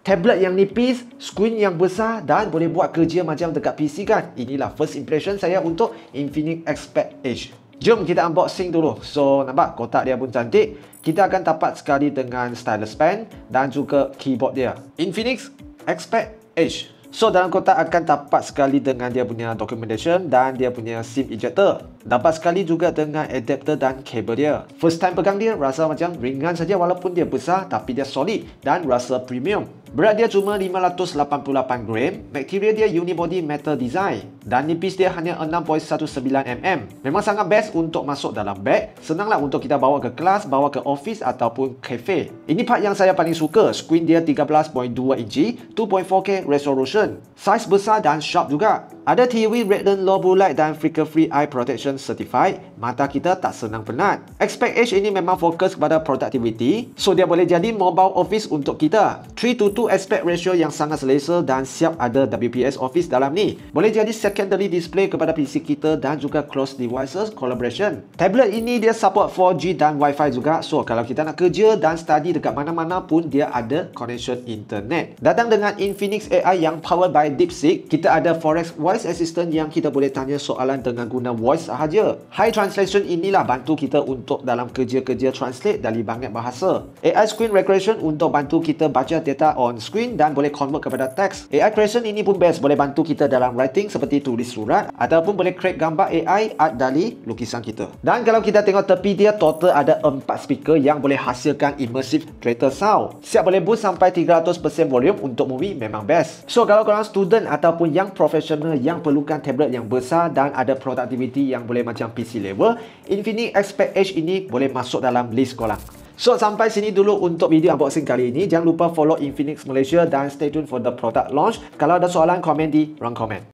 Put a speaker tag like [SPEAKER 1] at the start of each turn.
[SPEAKER 1] Tablet yang nipis, skrin yang besar dan boleh buat kerja macam dekat PC kan? Inilah first impression saya untuk Infinix Expect Edge. Jom kita unboxing dulu. So, nampak kotak dia pun cantik. Kita akan tapat sekali dengan stylus pen dan juga keyboard dia. Infinix Expect Edge. So, dalam kotak akan tapat sekali dengan dia punya documentation dan dia punya SIM ejector. Dapat sekali juga dengan adapter dan kabel dia. First time pegang dia, rasa macam ringan saja walaupun dia besar, tapi dia solid dan rasa premium. Berat dia cuma 588 gram, material dia unibody metal design dan nipis dia hanya 6.19mm. Memang sangat best untuk masuk dalam bag, senanglah untuk kita bawa ke kelas, bawa ke office ataupun cafe. Ini part yang saya paling suka, screen dia 13.2 inci, 2.4K resolution, size besar dan sharp juga. Ada TUV Redden Low Blue Light dan Flicker Free Eye Protection Certified. Mata kita tak senang penat. Expect Edge ini memang fokus kepada productivity, so dia boleh jadi mobile office untuk kita. 3:2 aspect ratio yang sangat selesa dan siap ada WPS Office dalam ni. Boleh jadi secondary display kepada PC kita dan juga cross devices collaboration. Tablet ini dia support 4G dan Wi-Fi juga, so kalau kita nak kerja dan study dekat mana-mana pun dia ada connection internet. Datang dengan Infinix AI yang powered by DeepSeek, kita ada Forex Voice Assistant yang kita boleh tanya soalan dengan guna voice sahaja. High Translation inilah bantu kita untuk dalam kerja-kerja translate dari banyak bahasa. AI Screen Recognition untuk bantu kita baca data on screen dan boleh convert kepada teks. AI Creation ini pun best, boleh bantu kita dalam writing seperti tulis surat ataupun boleh create gambar AI art dari lukisan kita. Dan kalau kita tengok tepi dia, total ada 4 speaker yang boleh hasilkan immersive creator sound. Siap boleh boost sampai 300% volume untuk movie, memang best. So kalau korang student ataupun yang professional yang perlukan tablet yang besar dan ada productivity yang boleh macam PC level, Infinix Expect Edge ini boleh masuk dalam list korang. So, sampai sini dulu untuk video unboxing kali ini. Jangan lupa follow Infinix Malaysia dan stay tuned for the product launch. Kalau ada soalan, komen di ruang komen.